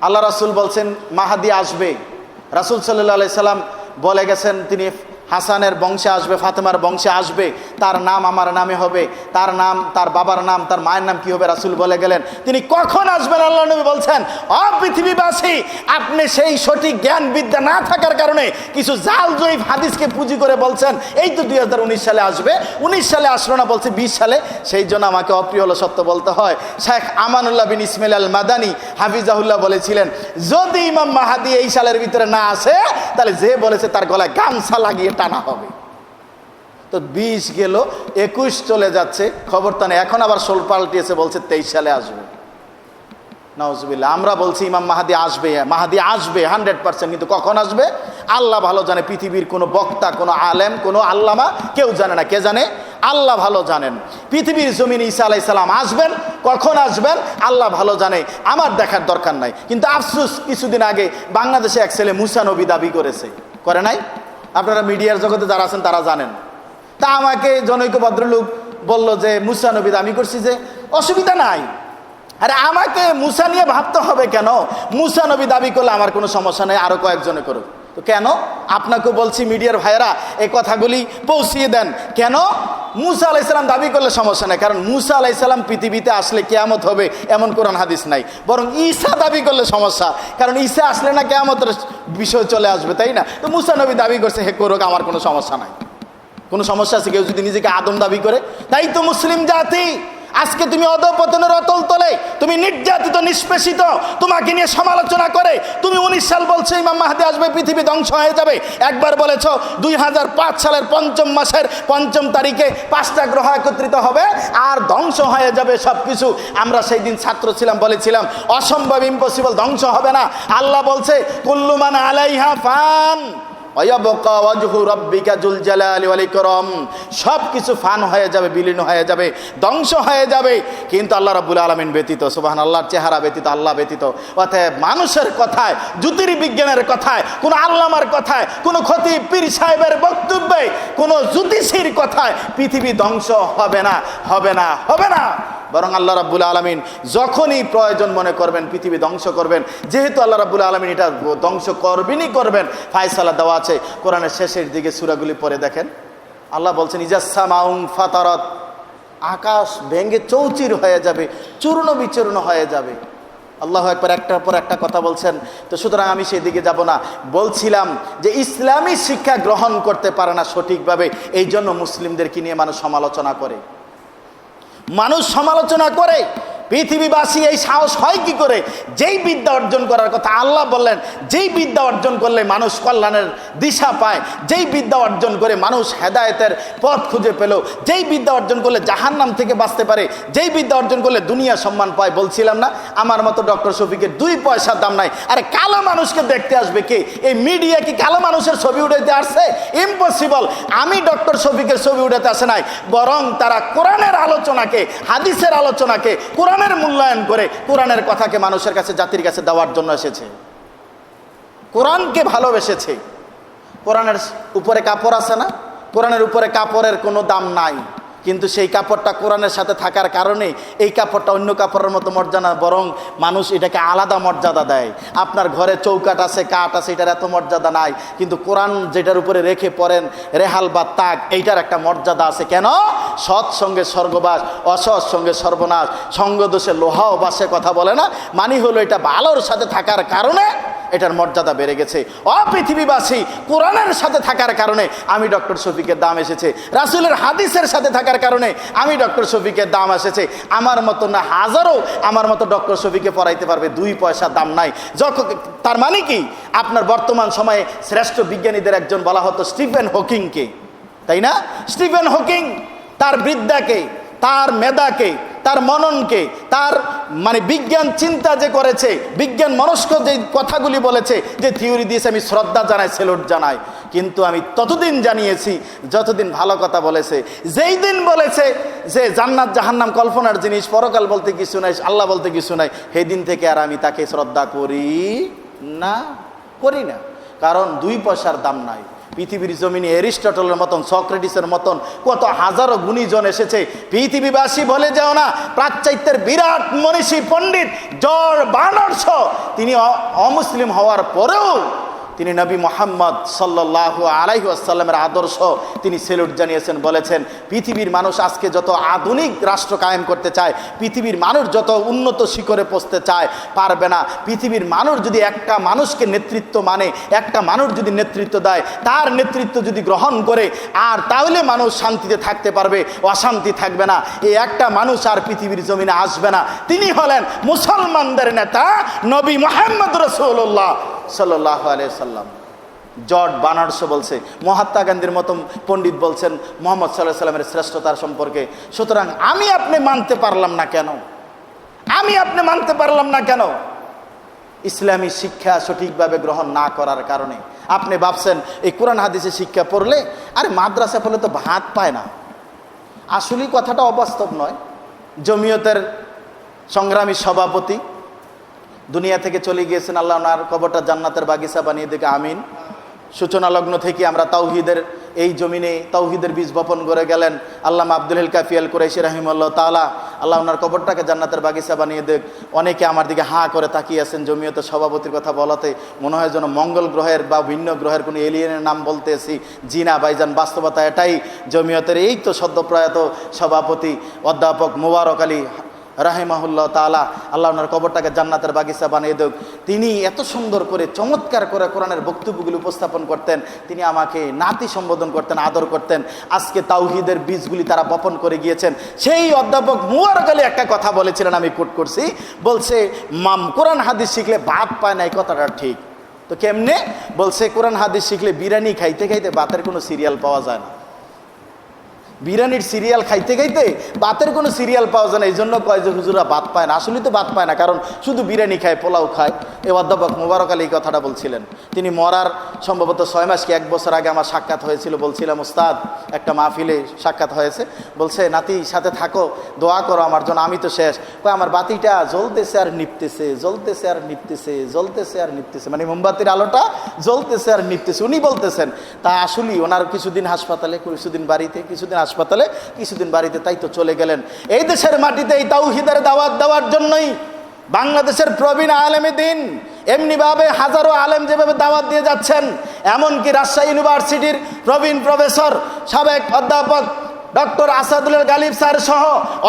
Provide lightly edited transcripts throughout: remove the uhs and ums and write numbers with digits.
আল্লাহ রাসূল বলছেন মাহাদি আসবে। রাসূল সাল্লাল্লাহু আলাইহি সাল্লাম বলে গেছেন তিনি হাসানের বংশে আসবে, ফাতেমার বংশে আসবে, তার নাম আমার নামে হবে, তার নাম, তার বাবার নাম, তার মায়ের নাম কি হবে রাসূল বলে গেলেন। তিনি কখন আসবেন আল্লাহ নবী বলছেন, অ পৃথিবীবাসী, আপনি সেই সঠিক জ্ঞান বিদ্যা না থাকার কারণে কিছু জাল জয়ীফ হাদিসকে পুঁজি করে বলছেন এই তো 2019 সালে আসবে, 19 সালে আসলো না, বলছে 20 সালে। সেই জন্য আমাকে অপ্রিয় হলো সত্য বলতে হয়। শেখ আমানুল্লাহ বিন ইসমাইল আল মাদানী হাফিজাহুল্লাহ বলেছিলেন, যদি ইমাম মাহাদি এই সালের ভিতরে না আসে তাহলে যে বলেছে তার গলায় গামছা লাগিয়ে টানা হবে। তো 20 গেল, 21 চলে যাচ্ছে, খবর তা নেই। এখন আবার সোল পাল্টিয়েছে, বলছে 23 সালে আসবে। নাউজুবিল্লাহ। আমরা বলছি ইমাম মাহাদি আসবে, মাহাদি আসবে 100%, কিন্তু কখন আসবে আল্লাহ ভালো জানে। পৃথিবীর কোনো বক্তা, কোনো আলেম, কোনো আল্লামা কেউ জানে না। কে জানে? আল্লাহ ভালো জানেন। পৃথিবীর জমিনে ঈসা আলাইহিস সালাম আসবেন, কখন আসবেন আল্লাহ ভালো জানে, আমার দেখার দরকার নাই। কিন্তু আফসোস, কিছুদিন আগে বাংলাদেশে এক ছেলে মুসা নবী দাবি করেছে, করে নাই? আপনারা মিডিয়ার জগতে যারা আছেন তারা জানেন। তা আমাকে জনৈক ভদ্রলোক বলল যে মুসা নবী দাবি করছি, যে অসুবিধা নাই। আরে আমাকে মুসা নিয়ে ভাবতে হবে কেন? মুসা নবী দাবি করলে আমার কোনো সমস্যা নেই, আরো কয়েকজনে করুক। তো কেন? আপনাকে বলছি মিডিয়ার ভাইয়েরা এই কথাগুলি পৌঁছিয়ে দেন। কেন মুসা আলাইহিস সালাম দাবি করলে সমস্যা নেই? কারণ মুসা আলাইহিস সালাম পৃথিবীতে আসলে কিয়ামত হবে এমন কোরআন হাদিস নাই। বরং ঈসা দাবি করলে সমস্যা, কারণ ঈসা আসলে না কিয়ামতের বিষয় চলে আসবে, তাই না? তো মুসা নবী দাবি করছে, হে করুক, আমার কোনো সমস্যা নাই। কোনো সমস্যা আছে কেউ যদি নিজেকে আদম দাবি করে? তাই তো মুসলিম জাতি আজকে তুমি অধঃপতনের অতল তলে, তুমি নির্যাতিত, নিষ্পেষিত, তোমাকে নিয়ে সমালোচনা করে তুমি 19 সাল বলছো ইমাম মাহদি আসবে, পৃথিবী ধ্বংস হয়ে যাবে। একবার বলেছো 2005 সালের 5ম মাসের 5ম তারিখে 5টা গ্রহ একত্রিত হবে আর ধ্বংস হয়ে যাবে সবকিছু। আমরা সেই দিন ছাত্র ছিলাম, বলেছিলাম অসম্ভব, ইম্পসিবল, ধ্বংস হবে না। আল্লাহ বলছে কুল্লু মান আলাইহা ফান ওয়ায়াবকা ওয়াজহু রাব্বিকা যুল জালালি ওয়াল ইকরাম, সব কিছু ফান হয়ে যাবে, বিলীন হয়ে যাবে, ধ্বংস হয়ে যাবে, কিন্তু আল্লাহ রাব্বুল আলামিন ব্যতীত, সুবহানাল্লাহর চেহারা ব্যতীত, আল্লাহ ব্যতীত। অতএব মানুষের কথায়, জ্যোতির্বিজ্ঞানের কথায়, কোনো আল্লামার কথায়, কোনো খতিব পীর সাহেবের বক্তব্যে, কোনো জ্যোতিষীর কথায় পৃথিবী ধ্বংস হবে না, হবে না, হবে না। বরং আল্লাহ রাব্বুল আলামিন যখনই প্রয়োজন মনে করবেন পৃথিবী ধ্বংস করবেন, যেহেতু আল্লাহ রাব্বুল আলামিন এটা ধ্বংস করবেনই করবেন, ফায়সালা দেওয়া আছে। কোরআনের শেষের দিকে সূরাগুলি পড়ে দেখেন, আল্লাহ বলছেন ইজাস সামাউন ফাতারাত, আকাশ ভেঙে চৌচির হয়ে যাবে, চূর্ণ বিচূর্ণ হয়ে যাবে। আল্লাহু আকবার, একটার পর একটা কথা বলছেন। তো সুতরাং আমি সেই দিকে যাব না। বলছিলাম যে ইসলামী শিক্ষা গ্রহণ করতে পারে না সঠিকভাবে, এই জন্য মুসলিমদেরকে নিয়ে মানুষ সমালোচনা করে, মানুষ সমালোচনা করে। পৃথিবীবাসী এই সাহস হয় কি করে? যেই বিদ্যা অর্জন করার কথা আল্লাহ বললেন, যেই বিদ্যা অর্জন করলে মানুষ কল্যাণের দিশা পায়, যেই বিদ্যা অর্জন করে মানুষ হেদায়েতের পথ খুঁজে পেল, যেই বিদ্যা অর্জন করলে জাহান্নাম থেকে বাঁচতে পারে, যেই বিদ্যা অর্জন করলে দুনিয়া সম্মান পায়। বলছিলাম না আমার মতো ডক্টর শফিকের 2 পয়সার দাম নাই। আরে কালো মানুষকে দেখতে আসবে কে? এই মিডিয়া কি কালো মানুষের ছবি উঠাইতে আসছে? ইম্পসিবল। আমি ডক্টর শফিকের ছবি উঠাতে আসে নাই, বরং তারা কোরআনের আলোচনাকে, হাদিসের আলোচনাকে, কোরআনের মূল্যায়ন করে কোরআনের কথাকে মানুষের কাছে, জাতির কাছে দেওয়ার জন্য এসেছে। কোরআনকে ভালোবেসেছে। কোরআনের উপরে কাপড় আছে না? কোরআনের উপরে কাপড়ের কোনো দাম নাই, কিন্তু সেই কাপড়টা কোরআনের সাথে থাকার কারণে এই কাপড়টা অন্য কাপড়ের মতো মর্যাদা, বরং মানুষ এটাকে আলাদা মর্যাদা দেয়। আপনার ঘরে চৌকাঠ আছে, কাঠ আছে, এটার এত মর্যাদা নাই, কিন্তু কোরআন যেটার উপরে রেখে পড়েন রেহাল বা তাক, এইটার একটা মর্যাদা আছে। কেন? সৎ সঙ্গে স্বর্গবাস, অসৎ সঙ্গে সর্বনাশ, সঙ্গদোষে লোহাও বাসে, কথা বলে না? মানি হলো এটা ভালোর সাথে থাকার কারণে এটার মর্যাদা বেড়ে গেছে। অপৃথিবীবাসী কোরআনের সাথে থাকার কারণে আমি ডক্টর শফিকের দাম এসেছে, রাসূলের হাদিসের সাথে থাকার কারণে আমি ডক্টর শফিকের দাম এসেছে। আমার মতো না হাজারো আমার মতো ডক্টর শফিকে পড়াইতে পারবে, 2 পয়সার দাম নাই। যখন তার মানে কি? আপনার বর্তমান সময়ে শ্রেষ্ঠ বিজ্ঞানীদের একজন বলা হতো স্টিফেন হকিংকে, তাই না? স্টিফেন হকিং তার বিদ্যাকে, তার মেধাকে, তার মননকে, তার মানে বিজ্ঞান চিন্তা যে করেছে, বিজ্ঞান মনস্ক যে কথাগুলি বলেছে, যে থিওরি দিয়েছে, আমি শ্রদ্ধা জানাই, সেলুট জানাই। কিন্তু আমি ততদিন জানিয়েছি যতদিন ভালো কথা বলেছে। যেই দিন বলেছে যে জান্নাত জাহান্নাম কল্পনার জিনিস, পরকাল বলতে কিছু নাই, আল্লাহ বলতে কিছু নাই, সেই দিন থেকে আর আমি তাকে শ্রদ্ধা করি না, করি না। কারণ 2 পয়সার দাম নাই। পৃথিবীর জমিনে অ্যারিস্টটলের মতন, সক্রেটিসের মতন কত হাজারো গুণীজন এসেছে। পৃথিবীবাসী বলে যাও না, প্রাচ্যাত্যের বিরাট মনীষী পণ্ডিত জর্জ বার্নার্ড শ তিনি অমুসলিম হওয়ার পরেও তিনি নবী মুহাম্মদ সাল্লাল্লাহু আলাইহি ওয়াসাল্লামের আদর্শ তিনি সেলুট জানিয়েছেন, বলেছেন পৃথিবীর মানুষ আজকে যত আধুনিক রাষ্ট্র কায়েম করতে চায়, পৃথিবীর মানুষ যত উন্নত শিখরে পৌঁছতে চায়, পারবে না। পৃথিবীর মানুষ যদি একটা মানুষকে নেতৃত্ব মানে, একটা মানুষ যদি নেতৃত্ব দেয়, তার নেতৃত্ব যদি গ্রহণ করে, আর তাহলে মানুষ শান্তিতে থাকতে পারবে, অশান্তি থাকবে না। এই একটা মানুষ আর পৃথিবীর জমিনে আসবে না, তিনি হলেন মুসলমানদের নেতা নবী মুহাম্মদ রাসূলুল্লাহ সাল্লাল্লাহু আলাইহি সাল্লাম। জর্জ বার্নার্ড শ বলছে, মহাত্মা গান্ধীর মতো পণ্ডিত বলছেন মুহাম্মদ সাল্লাল্লাহু আলাইহি সাল্লামের শ্রেষ্ঠতার সম্পর্কে। সুতরাং আমি আপনি মানতে পারলাম না কেন? আমি আপনি মানতে পারলাম না কেন? ইসলামী শিক্ষা সঠিকভাবে গ্রহণ না করার কারণে। আপনি ভাবছেন এই কোরআন হাদিসের শিক্ষা পড়লে, আরে মাদ্রাসা পড়লে তো ভাত পায় না। আসলেই কথাটা অবাস্তব নয়। জমিয়তের সংগ্রামী সভাপতি দুনিয়া থেকে চলে গিয়েছেন, আল্লাহ ওনার কবরটা জান্নাতের বাগিচা বানিয়ে দিকে আমিন। সূচনা লগ্ন থেকে আমরা তাওহীদের এই জমিনে তাওহীদের বীজ বপন করে গেলেন আল্লামা আব্দুল হক কাফি আল কুরাইশি রাহিমাহুল্লাহ তাআলা, আল্লাহ ওনার কবরটাকে জান্নাতের বাগিচা বানিয়ে দেখ। অনেকে আমার দিকে হাঁ করে তাকিয়ে আছেন জমিয়তের সভাপতির কথা বলাতে, মনে হয় যেন মঙ্গল গ্রহের বা ভিন্ন গ্রহের কোনো এলিয়েনের নাম বলতেছি। জিনা ভাইজান, বাস্তবতা এটাই। জমিয়তের এই তো সদ্যপ্রয়াত সভাপতি অধ্যাপক মুবারক আলী রাহিমাহুল্লাহ তাআলা, আল্লাহ ওনার কবরটাকে জান্নাতের বাগিচা বানিয়ে দেখ। তিনি এত সুন্দর করে চমৎকার করে কোরআনের বক্তব্যগুলি উপস্থাপন করতেন। তিনি আমাকে নাতি সম্বোধন করতেন, আদর করতেন। আজকে তাওহীদের বীজগুলি তারা বপন করে গিয়েছেন। সেই অধ্যাপক মুবারক আলী একটা কথা বলেছিলেন, আমি কোট করছি, বলছে কোরআন হাদিস শিখলে ভাত পায় না। এই কথাটা ঠিক তো কেমনে? বলছে কোরআন হাদিস শিখলে বিরিয়ানি খাইতে খাইতে ভাতের কোনো সিরিয়াল পাওয়া যায় না। বিরিয়ানির সিরিয়াল খাইতে খাইতে ভাতের কোনো সিরিয়াল পাওয়া যায় না। এই জন্য কয় যে হুজুরা ভাত পায় না। আসলে তো ভাত পায় না, কারণ শুধু বিরিয়ানি খায়, পোলাও খায়। এই অধ্যাপক মুবারক আলী এই কথাটা বলছিলেন। তিনি মরার সম্ভবত 6 মাস কি 1 বছর আগে আমার সাক্ষাৎ হয়েছিল। বলছিলাম উস্তাদ, একটা মাহফিলে সাক্ষাৎ হয়েছে। বলছে নাতি সাথে থাকো, দোয়া করো আমার জন্য, আমি তো শেষ। কয় আমার বাতিটা জ্বলতেছে আর নিপতেছে, জ্বলতেছে আর নিপতেছে, জ্বলতেছে আর নিপতেছে, মানে মোমবাতির আলোটা জ্বলতেছে আর নিপতেছে। উনি বলতেছেন তা আসলেই ওনার কিছুদিন হাসপাতালে, কিছুদিন বাড়িতে, কিছুদিন হাসপাতালে, কিছুদিন বাড়িতে, তাই তো চলে গেলেন। এই দেশের মাটিতে এই তাওহীদের দাওয়াত দেওয়ার জন্যই বাংলাদেশের প্রবীণ আলেমে দ্বীন এমনিভাবে হাজারো আলেম যেভাবে দাওয়াত দিয়ে যাচ্ছেন, এমনকি রাজশাহী ইউনিভার্সিটির প্রবীণ প্রফেসর সাবেক অধ্যাপক ডক্টর আসাদুল গালিব স্যার সহ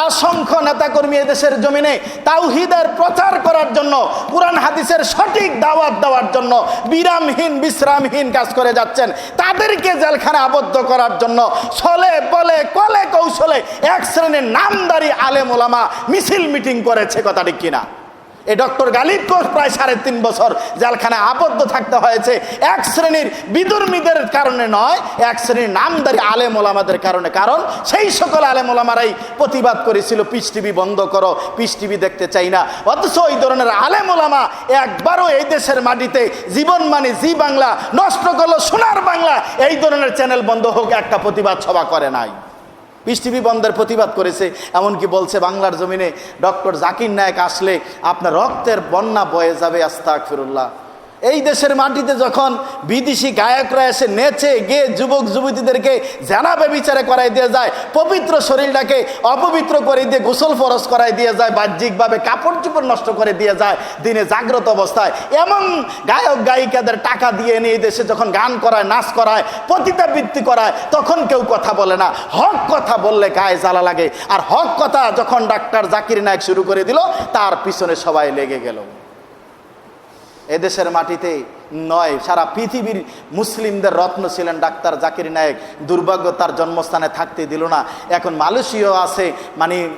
অসংখ্য নেতাকর্মী এদেশের জমিনে তাওহীদের প্রচার করার জন্য, কুরআন হাদিসের সঠিক দাওয়াত দেওয়ার জন্য বিরামহীন বিশ্রামহীন কাজ করে যাচ্ছেন। তাদেরকে জেলখানে আবদ্ধ করার জন্য ছলে বলে কলে কৌশলে এক শ্রেণীর নামদারি আলেম ওলামা মিছিল মিটিং করেছে। কথা ঠিক কিনা? এই ডক্টর গালিবকে প্রায় 3.5 বছর জেলখানায় আবদ্ধ থাকতে হয়েছে এক শ্রেণীর বিদুর্মীদের কারণে নয়, এক শ্রেণীর নামদারি আলেম ওলামাদের কারণে। কারণ সেই সকল আলেম ওলামারাই প্রতিবাদ করেছিল পিস টিভি বন্ধ করো, পিস টিভি দেখতে চাই না। অথচ ওই ধরনের আলেম ওলামা একবারও এই দেশের মাটিতে জীবন মানে জি বাংলা নষ্ট করলো সোনার বাংলা, এই ধরনের চ্যানেল বন্ধ হোক একটা প্রতিবাদ সভা করে নাই। পিস টিভি বন্ধের প্রতিবাদ করেছে। এমনকি বলছে বাংলার জমিনে ডক্টর জাকির নায়েক আসলে আপনার রক্তের বন্যা বয়ে যাবে। আস্তাগফিরুল্লাহ। এই দেশের মাটিতে যখন বিদেশি গায়করা এসে নেচে গিয়ে যুবক যুবতীদেরকে জানাবে বিচারে করাই দিয়ে যায়, পবিত্র শরীরটাকে অপবিত্র করে দিয়ে গোসল ফরজ করাই দিয়ে যায়, বাহ্যিকভাবে কাপড় চোপড় নষ্ট করে দিয়ে যায় দিনে জাগ্রত অবস্থায়, এমন গায়ক গায়িকাদের টাকা দিয়ে এনে এই দেশে যখন গান করায়, নাচ করায়, পতিতাবৃত্তি করায়, তখন কেউ কথা বলে না। হক কথা বললে গায়ে জ্বালা লাগে। আর হক কথা যখন ডাক্তার জাকির নায়েক শুরু করে দিল, তার পিছনে সবাই লেগে গেল। এদেশের মাটিতে নয়, সারা পৃথিবীর মুসলিমদের রত্ন ছিলেন ডাক্তার জাকির নায়েক। দুর্ভাগ্য তার জন্মস্থানে থাকতে দিল না। এখন মালয়েশিয়া আছে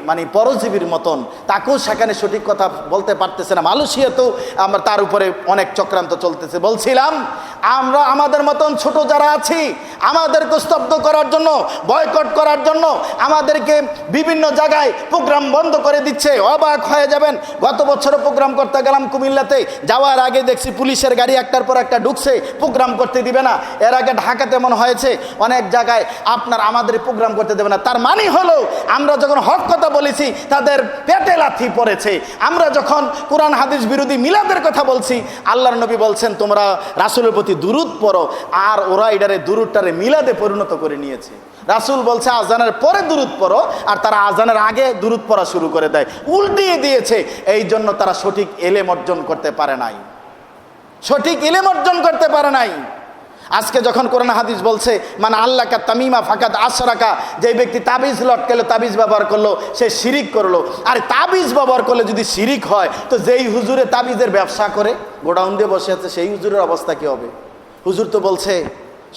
মানে পরজীবীর মতন, তাকেও সেখানে সঠিক কথা বলতে পারতেছে না। মালয়েশিয়াতেও আমরা তার উপরে অনেক চক্রান্ত চলতেছে। বলছিলাম আমরা আমাদের মতন ছোট যারা আছি, আমাদেরকে স্তব্ধ করার জন্য, বয়কট করার জন্য আমাদেরকে বিভিন্ন জায়গায় প্রোগ্রাম বন্ধ করে দিচ্ছে। অবাক হয়ে যাবেন, গত বছরও প্রোগ্রাম করতে গেলাম কুমিল্লাতে, যাওয়ার আগে দেখছি পুলিশের গাড়ি একটা একটার পর একটা ঢুকছে, প্রোগ্রাম করতে দিবে না। এর আগে ঢাকাতে এমন হয়েছে অনেক জায়গায় আপনার আমাদের প্রোগ্রাম করতে দেবে না। তার মানে হলো আমরা যখন হক কথা বলেছি তাদের পেটে লাথি পড়েছে। আমরা যখন কোরআন হাদিস বিরোধী মিলাদের কথা বলছি, আল্লাহর নবী বলছেন তোমরা রাসূলের প্রতি দুরূদ পড়ো, আর ওরা এটারে দুরূদটারে মিলাদে পরিণত করে নিয়েছে। রাসূল বলছে আজানের পরে দুরূদ পড়ো, আর তারা আজানের আগে দুরূদ পড়া শুরু করে দেয়, উল্টিয়ে দিয়েছে। এই জন্য তারা সঠিক এলেম অর্জন করতে পারে নাই, সঠিক ইলম অর্জন করতে পারে নাই। আজকে যখন কোরআন হাদিস বলছে মানে আল্লাহ কা তামিমা ফাকাদ আশরাকা, যে ব্যক্তি তাবিজ লটকালো, তাবিজ ব্যবহার করলো, সে শিরিক করলো। আর তাবিজ ব্যবহার করলে যদি শিরিক হয়, তো যেই হুজুরে তাবিজের ব্যবসা করে গোডাউন দিয়ে বসে আছে, সেই হুজুরের অবস্থা কি হবে? হুজুর তো বলছে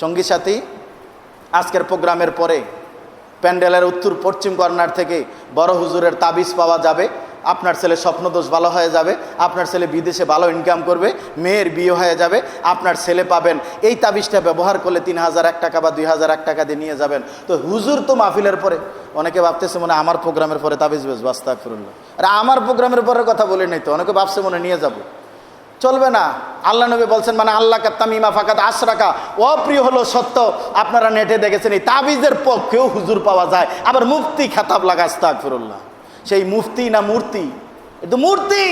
সঙ্গী সাথী আজকের প্রোগ্রামের পরে প্যান্ডেলের উত্তর পশ্চিম কর্নার থেকে বড় হুজুরের তাবিজ পাওয়া যাবে, আপনার ছেলে স্বপ্নদোষ ভালো হয়ে যাবে, আপনার ছেলে বিদেশে ভালো ইনকাম করবে, মেয়ের বিয়ে হয়ে যাবে, আপনার ছেলে পাবেন। এই তাবিজটা ব্যবহার করলে 3001 টাকা বা 2001 টাকা দিয়ে নিয়ে যাবেন। তো হুজুর তো মাহফিলের পরে, অনেকে ভাবতেছে মনে আমার প্রোগ্রামের পরে তাবিজ বেশ আস্তাগফিরুল্লাহ, আর আমার প্রোগ্রামের পরের কথা বলে নেই তো, অনেকে ভাবছে মনে নিয়ে যাব, চলবে না। আল্লাহ নবী বলছেন মানে আল্লাহ কা তামিমা ফাকাদ আশরাকা, অপ্রিয় হলো সত্য। আপনারা নেটে দেখেছেন এই তাবিজের পক্ষেও হুজুর পাওয়া যায়, আবার মুফতি খেতাব লাগা, আস্তাগফিরুল্লাহ। সেই মুফতি না মূর্তি? এটা মূর্তি।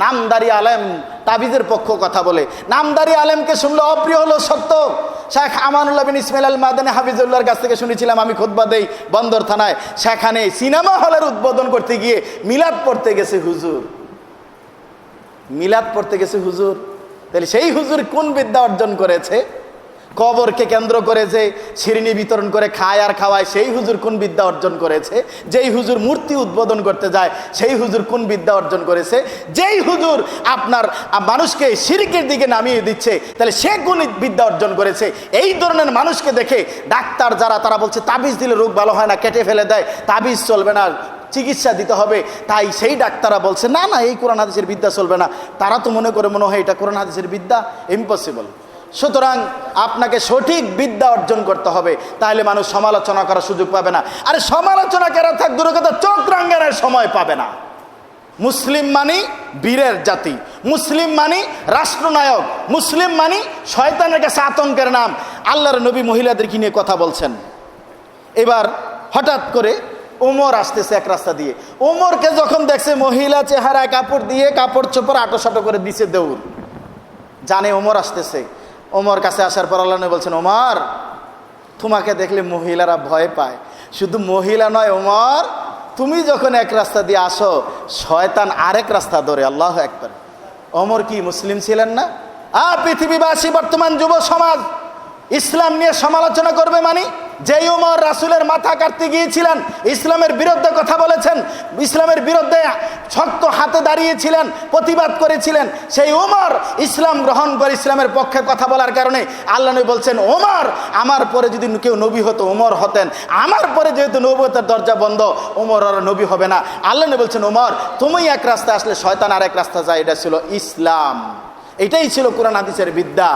নামদারি আলেম তাবিজের পক্ষ কথা বলে, নামদারি আলেমকে শুনলে অপ্রিয় হলো সত্য। শেখ আমানুল্লাহ বিন ইসমাইল আল মাদানী হাফিজুল্লাহর কাছ থেকে শুনেছিলাম আমি খুতবা দেই বন্দর থানায়, সেখানে সিনেমা হলের উদ্বোধন করতে গিয়ে মিলাদ পড়তে গেছে হুজুর, মিলাদ পড়তে গেছে হুজুর। তাহলে সেই হুজুর কোন বিদ্যা অর্জন করেছে? কবরকে কেন্দ্র করে যে শিরিনি বিতরণ করে খায় আর খাওয়ায়, সেই হুজুর কোন বিদ্যা অর্জন করেছে? যেই হুজুর মূর্তি উদ্বোধন করতে যায়, সেই হুজুর কোন বিদ্যা অর্জন করেছে? যেই হুজুর আপনার মানুষকে শিরকের দিকে নামিয়ে দিচ্ছে, তাহলে সে কোন বিদ্যা অর্জন করেছে? এই ধরনের মানুষকে দেখে ডাক্তার যারা, তারা বলছে তাবিজ দিলে রোগ ভালো হয় না, কেটে ফেলে দেয়, তাবিজ চলবে না, চিকিৎসা দিতে হবে। তাই সেই ডাক্তাররা বলছে না না এই কোরআন হাদিসের বিদ্যা চলবে না। তারা তো মনে হয় এটা কোরআন হাদিসের বিদ্যা, ইম্পসিবল। সুতরাং আপনাকে সঠিক বিদ্যা অর্জন করতে হবে, তাহলে মানুষ সমালোচনা করার সুযোগ পাবে না। আরে সমালোচনা করা থাক দূরের কথা, চোখ রাঙ্গানোর সময় পাবে না। মুসলিম মানি বীরের জাতি, মুসলিম মানি রাষ্ট্রনায়ক, মুসলিম মানি শয়তানের কাছে আতঙ্কের নাম। আল্লাহর নবী মহিলাদেরকে নিয়ে কথা বলছেন। এবার হঠাৎ করে ওমর আসতেছে এক রাস্তা দিয়ে, ওমরকে যখন দেখছে মহিলা চেহারায় কাপড় দিয়ে কাপড় চোপড় আটোসাটো করে দিছে দৌড়, জানে ওমর আসতেছে। ওমর কাছে আসার পর আল্লাহ নবী বলছেন ওমর তোমাকে দেখলে মহিলারা ভয় পায়। শুধু মহিলা নয় ওমর, তুমি যখন এক রাস্তা দিয়ে আসো শয়তান আরেক রাস্তা ধরে। আল্লাহু আকবার। ওমর কি মুসলিম ছিলেন না? পৃথিবীবাসী বর্তমান যুব সমাজ ইসলাম নিয়ে সমালোচনা করবে মানে? যেই ওমর রাসূলের মাথা কাটতে গিয়েছিলেন, ইসলামের বিরুদ্ধে কথা বলেছেন, ইসলামের বিরুদ্ধে শক্ত হাতে দাঁড়িয়েছিলেন, প্রতিবাদ করেছিলেন, সেই ওমর ইসলাম গ্রহণ করে ইসলামের পক্ষে কথা বলার কারণে আল্লাহ নবী বলছেন ওমর আমার পরে যদি কেউ নবী হতো ওমর হতেন, আমার পরে যেহেতু নবুয়তের দরজা বন্ধ ওমর আর নবী হবে না। আল্লাহ নবী বলছেন ওমর তুমি এক রাস্তা আসলে শয়তান আর এক রাস্তা যায়, এটা ছিল ইসলাম। এটাই ছিল কোরআন হাদিসের বিদ্যা।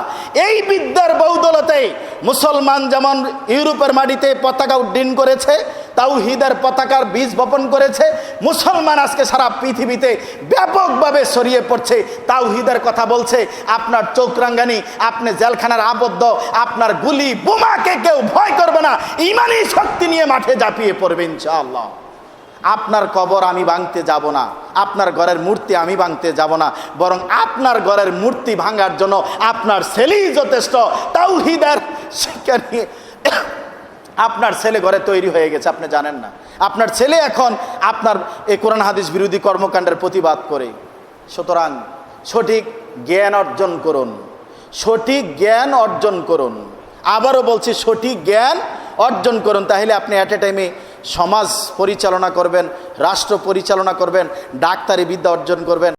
এই বিদ্যার বৌদলতে মুসলমান যেমন ইউরোপের মাটিতে পতাকা উড্ডীন করেছে, তাওহীদের পতাকার বীজ বপন করেছে, মুসলমান আজকে সারা পৃথিবীতে ব্যাপকভাবে ছড়িয়ে পড়ছে, তাওহীদের কথা বলছে। আপনার চোখ রাঙ্গানি, আপনি জেলখানার আবদ্ধ, আপনার গুলি বোমাকে কেউ ভয় করবে না, ঈমানি শক্তি নিয়ে মাঠে ঝাঁপিয়ে পড়বে ইনশাআল্লাহ। আপনার কবর আমি ভাঙতে যাব না, আপনার ঘরের মূর্তি আমি ভাঙতে যাব না, বরং আপনার ঘরের মূর্তি ভাঙার জন্য আপনার ছেলেই যথেষ্ট। তাওহীদের শিক্ষা নিয়ে আপনার ছেলে ঘরে তৈরি হয়ে গেছে, আপনি জানেন না। আপনার ছেলে এখন আপনার এই কোরআন হাদিস বিরোধী কর্মকাণ্ডের প্রতিবাদ করে। সুতরাং সঠিক জ্ঞান অর্জন করুন, সঠিক জ্ঞান অর্জন করুন। আবারও বলছি সঠিক জ্ঞান অর্জন করুন, তাহলে আপনি অ্যাট এ টাইমে সমাজ পরিচালনা করবেন, রাষ্ট্র পরিচালনা করবেন, ডাক্তারি বিদ্যা অর্জন করবেন।